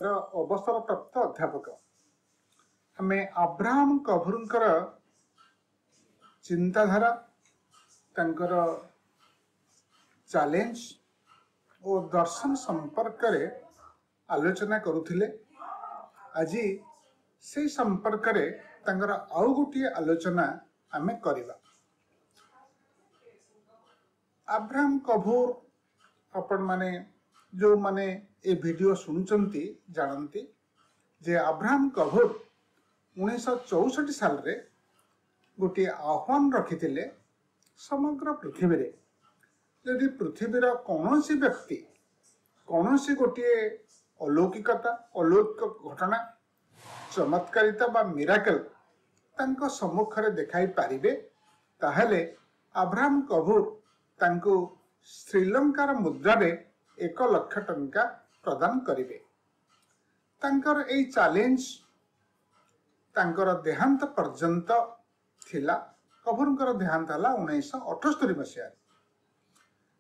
अवसरप्राप्त अध्यापक आमे Abraham कभुरंकर चिंताधारा तंकर challenge और दर्शन संपर्क रे आलोचना करुथिले। आज से संपर्क रे तंकर आउ गोटे आलोचना आमे करिबा। अब्राहम कभूर अपन माने जो माने ए वीडियो सुनुचंती जानती जे अब्राहम कभूर 1964 साल रे गोटे आह्वान रखिथिले समग्र पृथ्वी रे यदि पृथ्वीर कौनसी व्यक्ति कौनसी गोटे अलौकिकता अलौकिक घटना चमत्कारिता बा मिराकल तांको सम्मुख रे देखाई पारिबे ताहले अब्राहम कभूर तांको श्रीलंकार मुद्रा रे 1 लाख टंका प्रदान करिवे। तांकर ए चैलेंज तांकर देहांत पर्यंत थिला। कभूरंकर देहांत हला 1978 मसीहा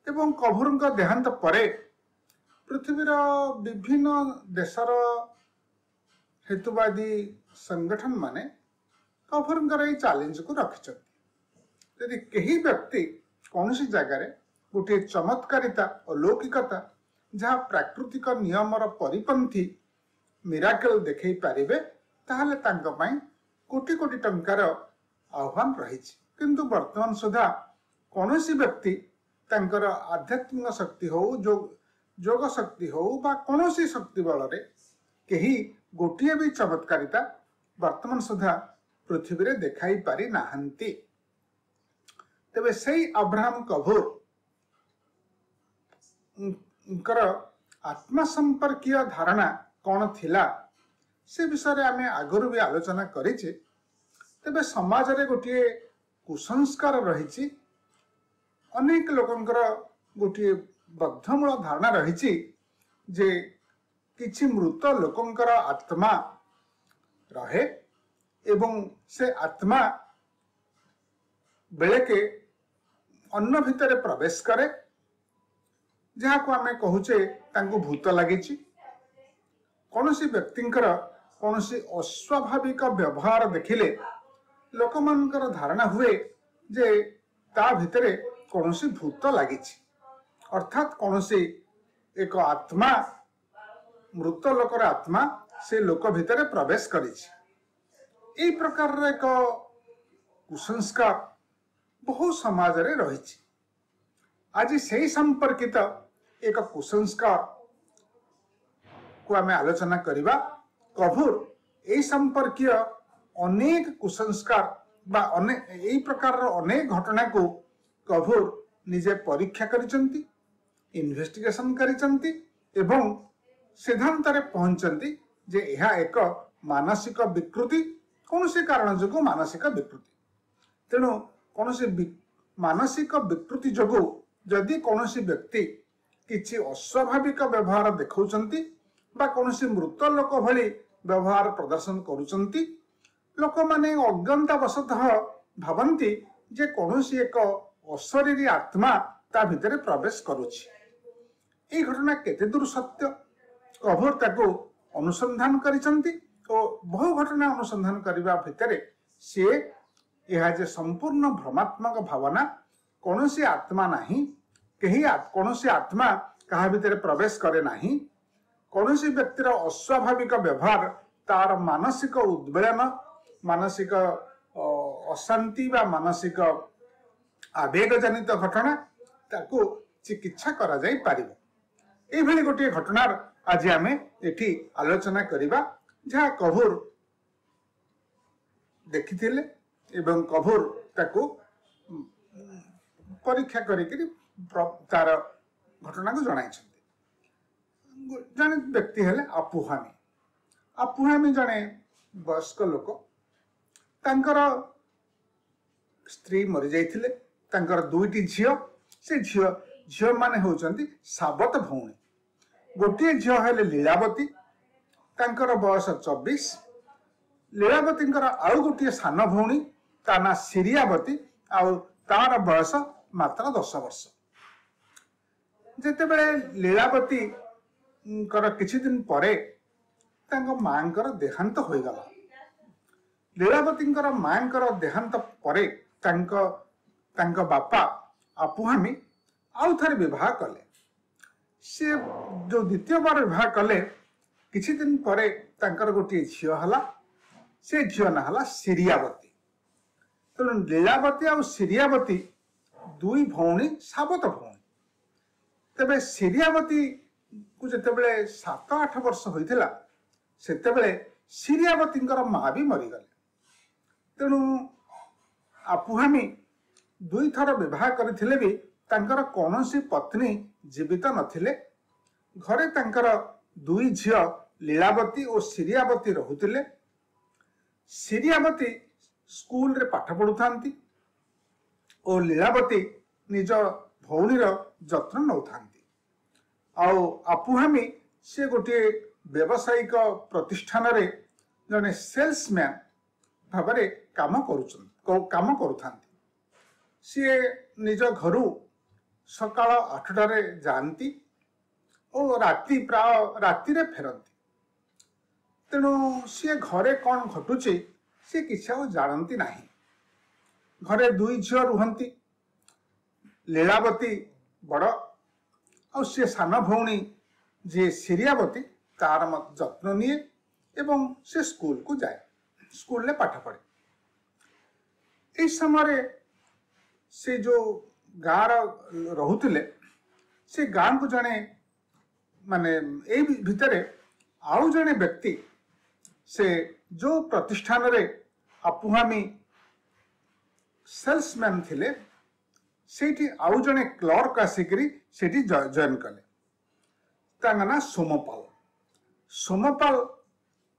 एवं कभूरंकर देहांत परे पृथ्वीर विभिन्न देशर हेतुवादी संगठन माने कभूरंकर ए चैलेंज को रखिछथि। यदि केही व्यक्ति कौनसी जगह रे गोटे चमत्कारिता अलौकिकता जहाँ प्राकृतिक नियमर परिपंथी मिराकल देखै पारिबे ताहले तांको पई कोटी कोटी टंकार आह्वान रहिछि। किंतु वर्तमान सुधा कौनसी व्यक्ति तांकर आध्यात्मिक शक्ति हो जोग शक्ति हो बा कौनसी शक्ति बल रे केही गोटिए भी चमत्कारिता वर्तमान सुधा पृथ्वी रे देखाई पारि नाहंती। तेबे सेई अब्राहम कभूर आत्मा संपर्कीय धारणा कौन थिला से विषय आमे आगरु भी आलोचना करिचे। तेबे समाज रे गोटे कुसंस्कार रहिछि। अनेक लोकंकर गोटे बद्धमूल धारणा रहिछि जे किछि मृत लोकंकर आत्मा रहे एवं से आत्मा बेले के अन्न भितर प्रवेश करे जहाँ को आमे कहूचे तांको भूत लागिछि। कौनसी व्यक्तिंकर कौनसी अस्वाभाविक व्यवहार देखिले लोकमानकर धारणा हुए जे ता भितरे कौनसी भूत लागिछि अर्थात कौनसी एक आत्मा मृत लोकर आत्मा से लोक भितरे प्रवेश करिछि। एई प्रकार एक कुसंस्कार बहु समाज रे रहिछि। आज सेही संपर्कित एक कुसंस्कार को आमे आलोचना करिबा। कभूर एई संपर्कीय अनेक कुसंस्कार बा एई प्रकार अनेक घटना को कभूर निजे परीक्षा करिसंती इन्वेस्टिगेशन करिसंती एवं सिद्धांत रे पहुंचंती जे यह एक मानसिक विकृति कौनसी कारण जोगो मानसिक विकृति। तेणु कौनसी मानसिक विकृति जोगो जदि कौनसी व्यक्ति किछि अस्वाभाविक व्यवहार देखौचंती बा कौनसी मृत लोक भली व्यवहार प्रदर्शन करूचंती लोक माने अज्ञानतावशतः भावंती जे कौनसी एक अशरीरी आत्मा ता भितरे प्रवेश करूछि। एई घटना केते दूर सत्य कभूर ताको अनुसंधान करिसंती और बहु घटना अनुसंधान करिबा भितरे से यह जे संपूर्ण भ्रमात्मक भावना कौनसी आत्मा नहीं कहीं कौनसी आत्मा कहा भितर प्रवेश करे नहीं कौनसी व्यक्तिर अस्वाभाविक व्यवहार तार मानसिक उद्वेलन मानसिक अशांति बा मानसिक आवेग जनित घटना ताको चिकित्सा करा जाई पारिबो। एई भली गोटे घटनार आज आमे एठी आलोचना करिबा जहाँ कभूर देखिथिले एवं कभूर ताको परीक्षा करिकरी तार घटना को जणाई। जने व्यक्ति हेले अपुहामी जने वयस्क लोक तांकर स्त्री मरी जाइथिले तांकर दुईटी झियो से झियो माने होचंती साबत भौणी। गोटे झियो हेले लीलावती तांकर बयस 24 लीलावतींकर आउ गोटे सान भौणी ता ना सिरियावती आउ तार बयस मात्र 10 वर्ष। जेते बेले लीलावती किछि दिन परे मांकर देहांत हो गला। लीलावतींकर मांकर देहांत परे बापा आपुहामी आउ थे विवाह कले। से जो द्वितीय बार विवाह कले किछि दिन परे तांकर गोटे झियो हला। से झियो ना हला सिरियावती। तेणु लीलावती और सिरियावती दुई भौणी साबत भौणी। तेबे सिरियावती को जितेबले 7-8 वर्ष होइथिला सेतेबले सिरियावतींकर माँ भी मरीगले। तेणु आपुहामी दुई थर विवाह करथिले भी तांकर कौनसी पत्नी जीवित नथिले। घरे तांकर दुई झियो लीलावती और सिरियावती रहुतिले। सिरियावती स्कूल रे पाठ पढ़ुथांती और लीलावती निज भौणीर जत्न नौथांती। आउ आपुहामी से गोटे व्यावसायिक प्रतिष्ठान रे जने सेल्समैन भावरे काम करुथांती। सी निज घर सकाळ 8टारे जाती और राति प्राय राति फेरती। तेणु सी घरे कौन घटुची सी किसी जानती नहीं। घरे दुई झियो रुहंती। लीलावती बड़ और सी सान भौणी जे सिरियावती तार जत्न निए एवं से स्कूल को जाए। स्कूल में पाठ पढ़े। इस समय से जो गाँव रुले से गाँ को जड़े माने भितर आउ जड़े व्यक्ति से जो प्रतिष्ठान रे आपुहामी सेल्समैन थिले सेठी आउ जड़े क्लर्क आसिकरी सेठी जॉइन कले। तांगा ना सोमपाल। सोमपाल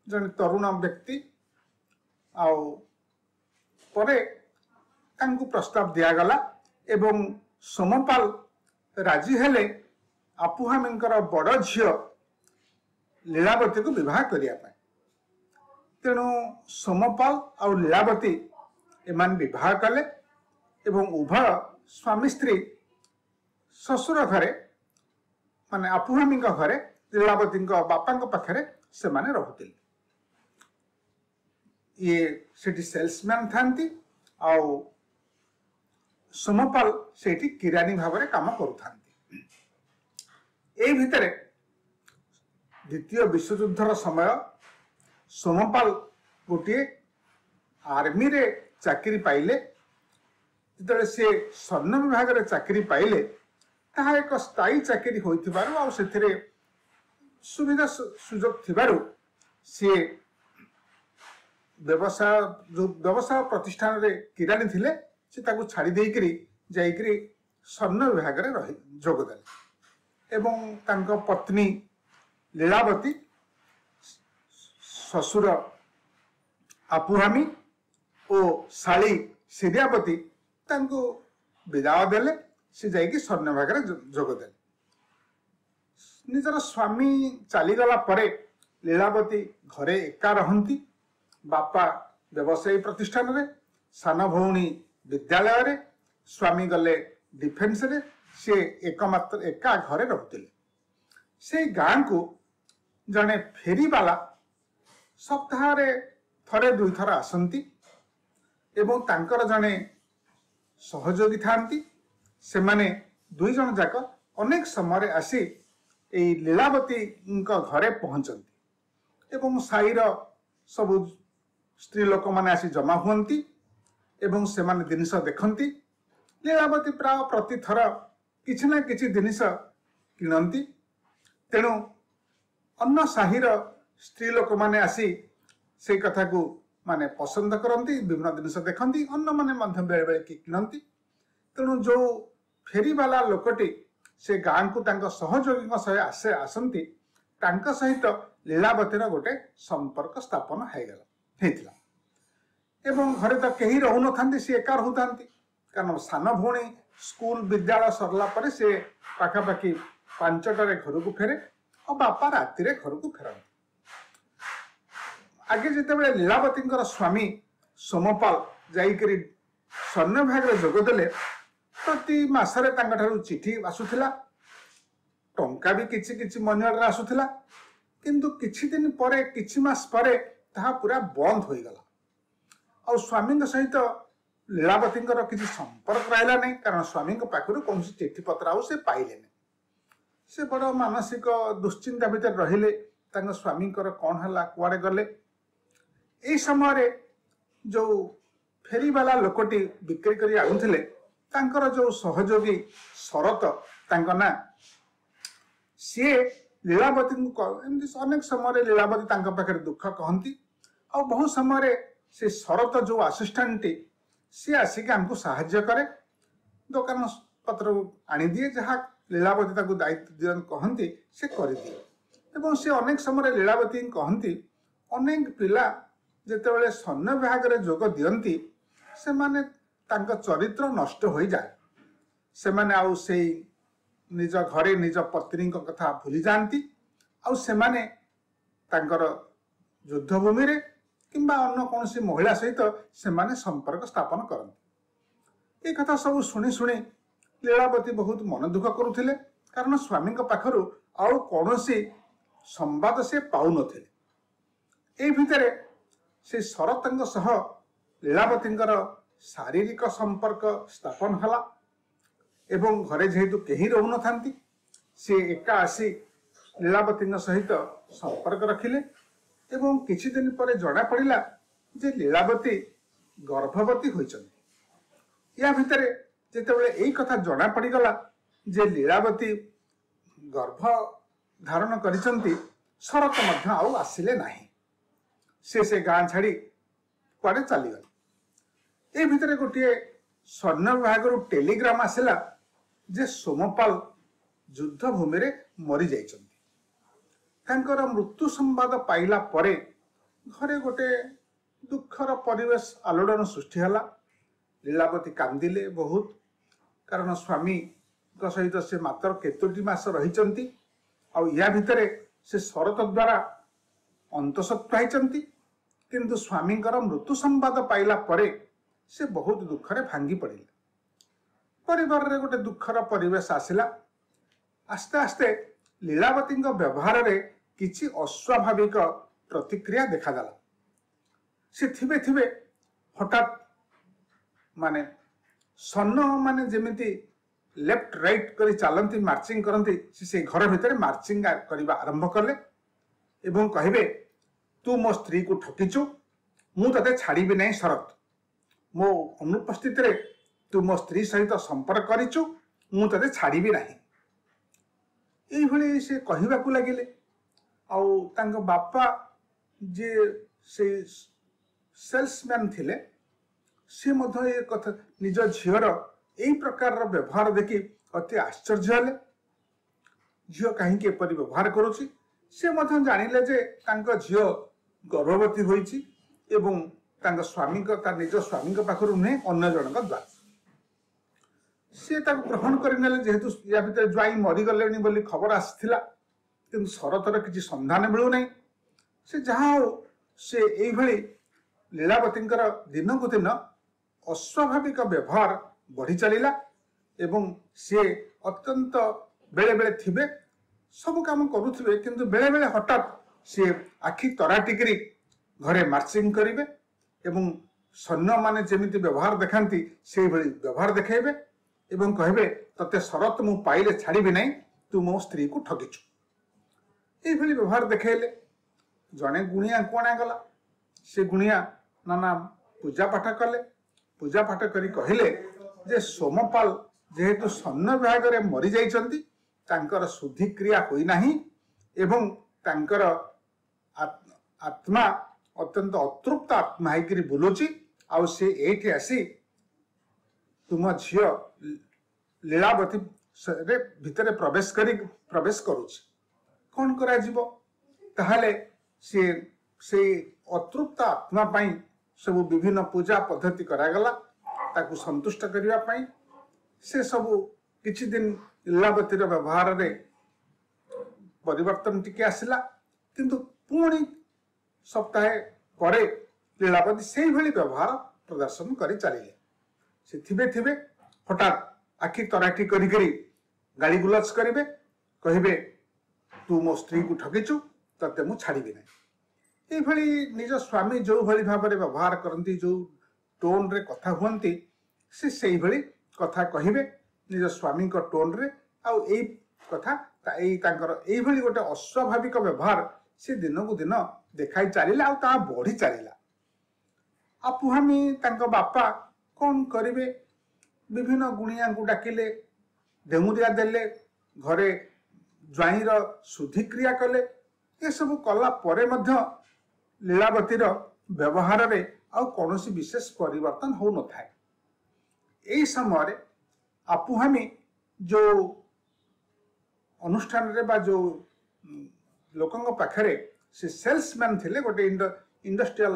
जड़े तरुण व्यक्ति आउ परे तांको प्रस्ताव दिया गला एवं सोमपाल राजी हेले आपुहामींकर बड़ झियो लीलावती को विवाह करिया पाए। तेणु सोमपाल और लीलावती एमान विवाह कले एवं उभय स्वामी स्त्री ससुर घरे माने आपुहामी घरे लीलावती बापा पाखरे से माने रहुतिले। ये सेठी सेल्समैन थांती आउ सोमपाल सेठी किरानी भाव में काम करुथांती। ए भितरे द्वितीय विश्वयुद्धर समय सोमपाल गोटे आर्मी रे चाकरी पाइले। जिते से स्वर्ण विभाग रे चाकरी पाइले ताहा एक स्थायी चाकरी होइथिबारु आ सेथिरे सुविधा सुजोग थिबारु से व्यवसाय प्रतिष्ठान रे किरानी थिले से ताकू छाड़ी देकरी जाइकरी स्वर्ण विभाग रे रही जोगदेले। एवं तांको पत्नी लीलावती ससुर आपुहामी और शाली सिरियावती तांको विदाय देले। से जाइकी स्वर्ण विभाग रे जोगदेले। निजर स्वामी चलीगला परे लीलावती घरे एका रहंती। बापा व्यवसायी प्रतिष्ठान रे, सान भौणी विद्यालय रे, स्वामी गले डिफेन्स रे। से एकमात्र एका घरे रहते। से गाँ को जड़े फेरीवाला सप्ताह रे थरे दुई थर आसंती एवं तांकर जड़े सहयोगी थांती। से माने दुई जन जाक अनेक समय आसी ए लीलावती घरे पहुंचती एवं साईर सबु स्त्री लोक माने आसी जमा हुंती एवं से माने जिनिस देखंती। लीलावती प्राय प्रति थर किछि ना किछि जिनिस किणंती। तेणु अन्य साहिर स्त्री लोक माने आसी से कथा को माने पसंद करती। विभिन्न जिनिस देखंती। अन्य माने मध्य बेले बेले किणंती। तेणु जो फेरीवाला लोकटी से गाँ को तांका सहयोगी सहित आसंती तांका सहित लीलावतीर गोटे संपर्क स्थापन होइगला। एवं घरे तो कहीं रहु न सी एका रहता। कारण सान भौणी स्कूल विद्यालय सरला पर से पाखापाखि 5टारे घर को फेरे और बापा राति घर को फेरती। आगे जिते लीलावती स्वामी सोमपाल जाइकरी स्वर्ण विभाग में जोगदेले प्रति मासरे चिठी आसुथिला। टंका भी किछि किछि मनी ऑर्डर आसुथिला। किंतु किछि दिन परे किछि मास परे ताहा पूरा बंद हो गला और स्वामी सहित लीलावती किसी संपर्क रहा नहीं कारण स्वामी पाखर कौन चिठी पत्र आउ से पाइले से बड़ मानसिक दुश्चिंता भितर रहिले स्वामी कौन है कुआड़े गले यही समय जो फेरीवाला लोकटी बिक्री कर आनुले जो सहयोगी शरत ना सी लीलावती अनेक समय लीलावती पाखे दुख कहती आ बहुत समय से शरत जो आसिस्टांट सी आसिक आमको साहाय्य करे दुकान पत्र आनी दिए जहाँ लीलावती दायित्व कहती से कर दिए एवं से अनेक समय लीलावती कहती अनेक पिला जितेबाला सैन्य विभाग में जोग दियंती से माने तांका चरित्र नष्ट हो जाए से माने आउ से निज घरे निज पत्नी कथा भूली जाती आउ से माने तांकर युद्धभूमि रे किंबा अन्य कौन सी महिला सहित से माने संपर्क स्थापन करते ये कथा सब शुणी शुणी लीलावती बहुत मन दुख करुले कारण स्वामी पाखर आउ कौन संवाद से पाऊ नथिले भितर से शरत सह लीलावती शारीरिक संपर्क स्थापन हला एवं घरे जेहेतु कहीं रहु न सी एका आसी लीलावती सहित संपर्क रखिले एवं किछि दिन पर जना पड़ा जे लीलावती गर्भवती होइछन्ति या भितरे जेतेबेले एई कथा जना पड़ीगला जे लीलावती गर्भ धारण करिसन्ति शरत मध्य आउ आसिले नाही से गाँ छाड़ी कुआडे चलीगले ए भितरे गोटे सैन्य विभाग टेलीग्राम आसिला जे सोमपाल युद्ध भूमि रे मरी जाइछन्ति तांकर मृत्यु संवाद पाइला परे घरे गोटे दुखर परिवेश आलोड़न सृष्टि हला लीलावती कांदिले बहुत कारण स्वामी सहित से मात्र केतोटी मास रही या भितरे से शरत द्वारा अंतसत्व होती किंतु स्वामी मृत्यु संवाद पाइला परे से बहुत दुखरे भांगी पड़े परिवार रे गोटे दुखर परिवेश आसिला आस्ते आस्ते लीलावती व्यवहार रे किछि अस्वाभाविक प्रतिक्रिया देखागला से थिबे थिबे हठात माने सन्न माने जेमिति लेफ्ट राइट करी चलती मार्चिंग करती से घर भितर मार्चिंग करने आरंभ कले एवं कहे तू मो स्त्री को ठकिचु मु ते छाड़ी नहीं शरत मो अनुपस्थित रे तू मो स्त्री सहित संपर्क करिचु मु ते छाड़ी नहीं यही से कहवा को लगिले आउ बापा जे से सेल्समैन थिले सी ये कथा निज झीर यही प्रकार व्यवहार देखि अति आश्चर्य हेले झील कहीं व्यवहार करुच्ची से जानिले जे झील गर्भवती होइछि एवं स्वामी निज स्वामी पाखर नुहे अन्य जन द्वारा सी ग्रहण करने जेहेतु या भीतर ज्वाई मरीगले बोली खबर आसाला कि शरतर किसी संधान मिलूना से जहाँ हो से यही लीलावती दिन को दिन अस्वाभाविक व्यवहार बढ़ी चलला एवं सी अत्यंत बेले बेले थिबे सब काम करुथिबे किंतु बेले बेले हठात सी आखि तराटिकरी घरे मार्चिंग करिवे एवं सैन्य माने जेमिति व्यवहार देखांती से भली व्यवहार देखेबे एवं कहबे तते शरत मु पाइले छाड़ीबी नहीं तू मो स्त्री को ठगिछु ये भली व्यवहार देखेले जने गुणिया कोणा गला से गुणिया नाना पूजा पाठ कले पूजा पाठ करी कहले जे सोमपाल जेहेतु सैन्य विभाग में मरी जाइछन्ति तांकर शुद्धि क्रिया होई नाही एवं तांकर आत्मा अत्यंत अतृप्त आत्मा होकर बुलुची आउ से एठी आसी तुम झील लीलावती रे भितरे प्रवेश करुची कौन करा जीवो ताहले से अतृप्त आत्मा पाई सब विभिन्न पूजा पद्धति करागला ताकू संतुष्ट करने पाई से सब किछि दिन लीलावती व्यवहार रे परिवर्तन टिके आसिला किंतु पुणी सप्ताह परे लीलावती से भली व्यवहार प्रदर्शन करी चलिले से थिबे थिबे हठात आखि तराटी करी गाली गुलज करिवे कहिबे तू मो स्त्री को ठगिचु तते मु छाड़बी ना। ये निज स्वामी जो भली भाव में व्यवहार करती, जो टोन रे कथा हुंती, से भली कथा कहिबे निज स्वामी को टोन रे। आउ एई कथा एई भली गोटे अस्वाभाविक व्यवहार से दिन को दिन देखाई चलिला, आउ ता बढ़ी चलिला। आपुहामी तांको बापा कौन करिवे, विभिन्न गुणिया को डाकिले, डेमुरिया देले, घरे ज्वाईर शुद्धिक्रिया कले। ये सब कला परे मध्य लीलावतीर व्यवहार रे आउ कौनसी विशेष परिवर्तन हो न थाए। एई समय आपुहामी जो अनुष्ठान रे बा जो लोकंग पाखरे से सेल्समैन थिले, गोटे इंडस्ट्रियल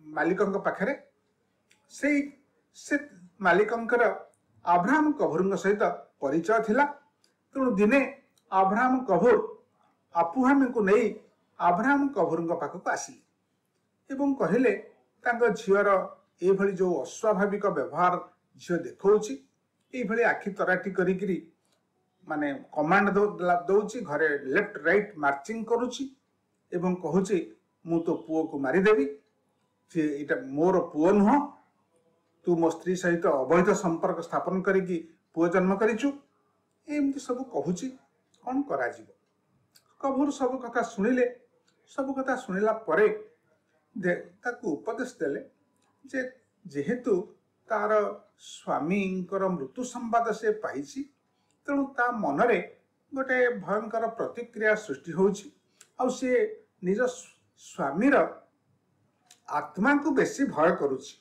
मालिकंग पाखरे से मालिकंकर अब्राहम कपूर सहित परिचय थिला। तेणु दिने अब्राहम कपूर आपुहामी को नहीं अब्राहम कपूर पाखक आसिले एवं कहले तांको झीवर ये भली जो अस्वाभाविक व्यवहार झील देखौछि, ये भली आखि तराटी करी माने कमांड दौची, घरे लेफ्ट राइट मार्चिंग करुछि एवं कहूछि मु तो पुओ को मारिदेवी, एटा मोर पुओ नुह, तू मो स्त्री सहित अवैध संपर्क स्थापन करिकी पुओ जन्म करिछु, एमती सब कहूछि। कौन करा जीवो? कपूर सब कथा शुणिले। सब कथा शुणिला परे ताकू उपदेश देले जे जेहेतु तार स्वामींकर मृत्यु संवाद से पाइछि, तेणु ता मनरे गोटे भयंकर प्रतिक्रिया सृष्टि होछि। आउ से निज स्वामीर आत्मा को बेसी भय करुछि।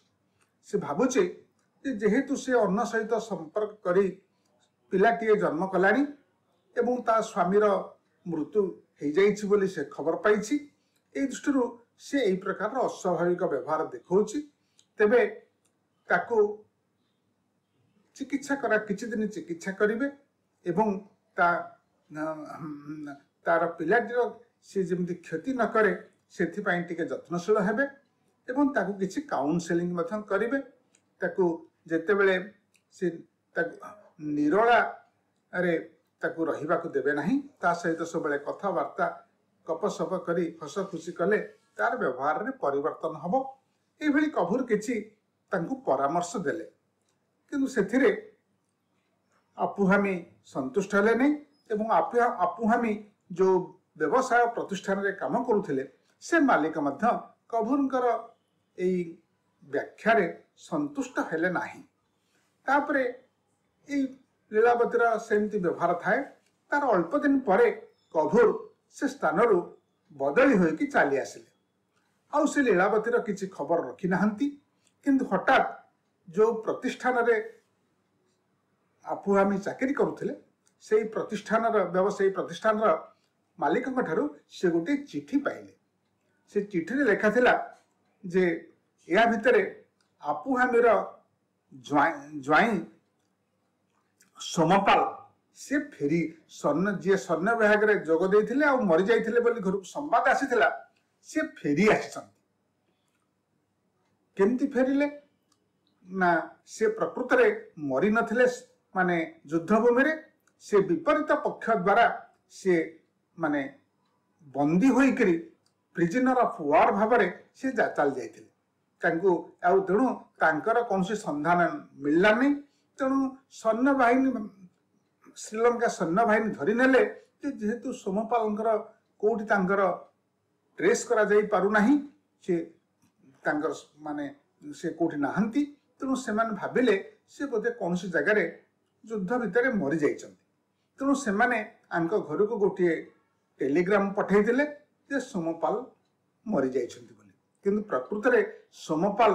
से भाबुचे जेहेतु से अन्न सहित संपर्क करी पिलाटीए जन्म कलानी एवं ता स्वामीर मृत्यु हो जाइछि बोली से खबर पाइछि, ए दृष्टि से एई प्रकार अस्वाभाविक व्यवहार देखौछि। तेबे ताकू चिकित्सा करा, किछि दिन चिकित्सा करिवे एवं तार पिलाटीर से जमी क्षति न करे सेथिपाई टिके जत्नशील हेबे एवं ताकू किछि काउंसेलिंग मथन करिवे। ताकू जेतेबेले से ताकू निरोला रे ताकू रहिबाकू देबे नाही, ता सहित सबले कथावार्ता गपसप करी हस खुशी कले तार व्यवहार रे परिवर्तन हबो। एई भली कपूर किछि तांकू परामर्श देले, किंतु सेथिरे आपुहामी संतुष्ट हेले नहीं एवं आपुहामी जो व्यवसाय प्रतिष्ठान रे काम करुथिले से मालिक मध्य कपूरंकर एई व्याख्या रे संतुष्ट हेले नाही। तापरे एई लीलावतीर सेमती व्यवहार थाए। तार अल्प दिन परे कपूर से स्थान बदली होइकी चली आसिले। आउ से लीलावतीर किछि खबर रखी नाहंती, किंतु हठात जो प्रतिष्ठान रे आपुहामी चाकरी करुथिले सेई प्रतिष्ठान व्यवसायी प्रतिष्ठान मालिक ठारू से गोटे चिठी पाइले। से चिठी रे लेखा थिला जे या भितरे आपुहामीर ज्वाई सोमपाल से फेरी स्वर्ण विभाग रे जोग देइथिले आ मरि जाइथिले बोली घर संवाद आसीथिला। से फेरी आछिसंती। केमती फेरिले ना से प्रकृत रे मरि नथिले, माने युद्धभूमि रे से विपरीत पक्ष द्वारा से माने बंदी होइकरी प्रिजनर ऑफ वार भाव में से चल जाइथिले। तांको आउ तेणु तांकर कौनसी संधान मिलला नहीं। तेणु सैन्य बाहिनी श्रीलंका सैन्य बाहिनी धरी नेले जेहेतु सोमपालंकर कोठी तांकर ट्रेस करा जाई पारु नाही, से तांकर माने से कोठी नाहंती। तेणु से माने भाबिले से बोधे कौनसी जगह रे युद्ध भितर मरी जाइछंती। तेणु से माने आंक घर को गोटे टेलीग्राम पठाइथिले जे सोमपाल मरी जाइछंती बोली, किंतु प्रकृत रे सोमपाल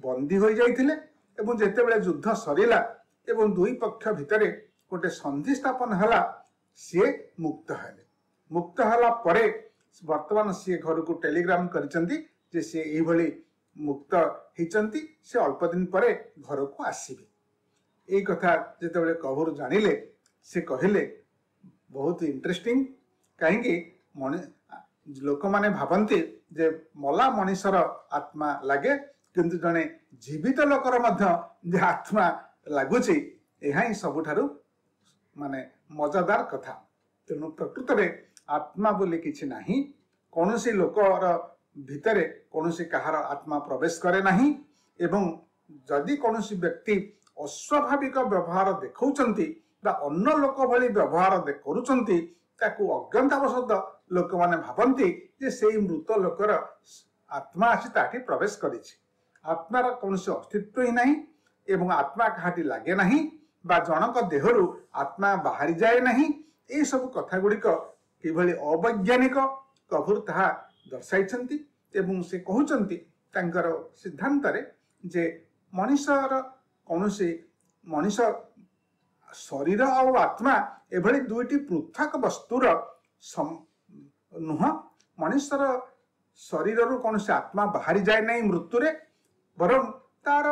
बंदी हो जाइथिले एवं जेतेबेले युद्ध सरिला एवं दुई पक्ष भितरे गोटे संधि स्थापन हला, सी मुक्त हेले। मुक्त हला परे वर्तमान सी घर को टेलीग्राम करिसंती जे सी एई भली मुक्त हिचंती, से अल्प दिन परे घर को आसीबे। एई कथा जेतेबेले कपूर जानिले से कहिले बहुत इंटरेस्टिंग, कहीं लोक माने भाबंती जे मला मनीषर आत्मा लगे, किंतु जने जीवित लोकर मध्य जे आत्मा लगुची, यह ही सबुठारु माने मजादार कथा। तेणु प्रकृत में आत्मा बोली किछि नाही। कौनसी लोकर भितरे कौनसी कहार आत्मा प्रवेश करे नाही। एवं जदि कौनसी व्यक्ति अस्वाभाविक व्यवहार देखौचंती बा अन्य लोक भली व्यवहार करूचंती ताकू अज्ञानतावशत लोक माने भाबंती जे सेई मृत लोकर आत्मा आसी ताठी प्रवेश करिछि। आत्मार कौनसी अस्तित्व ही नहीं एवं आत्मा काहाटी लागे नहीं बा जनक देहरु आत्मा बाहरी जाए नहीं। ए सब कथा गुड़िक किभली अवैज्ञानिक कभुर ताहा दर्शाइछंती एवं से कहउचंती तांकर सिद्धांत रे जे मनुष्यर कौनसी मनुष्य शरीर और आत्मा एभली दुईटी पृथक वस्तुर नुह। मनुष्यर शरीर रु कौनसी आत्मा बाहरी जाए नहीं मृत्यु रे, बरं तार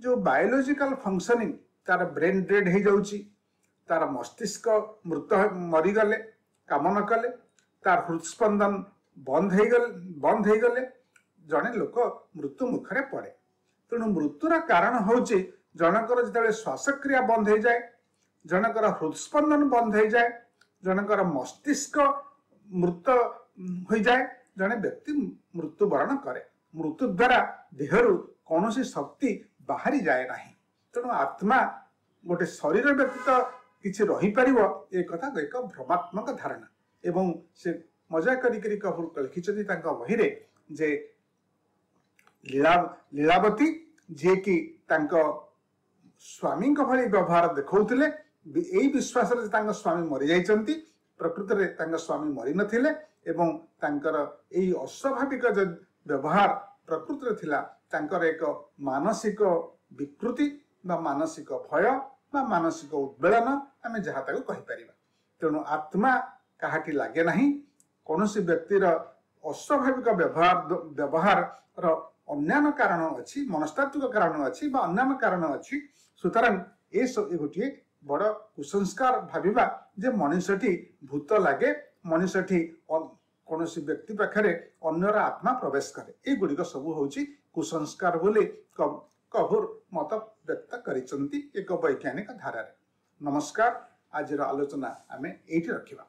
जो बायोलॉजिकल फंक्शनिंग तार ब्रेन डेड हो जाउची, तार मस्तिष्क मृत मरी गले काम न कले, तार हृदस्पंदन बंद हो गले जड़े लोक मृत्यु मुखरे पड़े। तेणु मृत्युर कारण होची जनकर जिते श्वासक्रिया बंद हो जाए, जनकर हृदस्पंदन बंद हो जाए, जनकर मस्तिष्क मृत हो जाए, जड़े व्यक्ति मृत्युवरण करे। मृत्यु द्वारा देहरु कौन सी शक्ति बाहरी जाए नहीं। तेणु आत्मा गोटे शरीर व्यतीत किसी रही पारिबो ए कथा एक भ्रमात्मक धारणा। एवं से मजा करी कपूर लिखिछथि तांका बहिरे जे लीलावती जे कि तांका स्वामी भली व्यवहार देखौथिले, एई विश्वास रे तांका स्वामी मरि जाइछंती, प्रकृत रे तांका स्वामी मरि नथिले एवं तांकर एई अस्वाभाविक व्यवहार प्रकृत रे थिला तांकर एक मानसिक विकृति बा मानसिक भय बा मानसिक उद्वेलन आमे जहा ताको कहि परिबा। तेणु आत्मा काहाटी लागे नहीं। कौनसी व्यक्तिर अस्वाभाविक व्यवहार अन्य कारण अच्छी, मनस्तात्विक कारण अच्छी बा अन्य कारण अच्छी। सुतरां ए गोटे बड़ कुसंस्कार भाविबा जे मनुष्यटी भूत लागे, मनुष्यटी कौनसी व्यक्ति पाखरे अन्यर आत्मा प्रवेश करे। ए गुड़िक सब होची कुसंस्कार बोली कभुर मत व्यक्त करिसंती एक वैज्ञानिक धारा रे। नमस्कार, आज आलोचना आमे एठी रखिबा।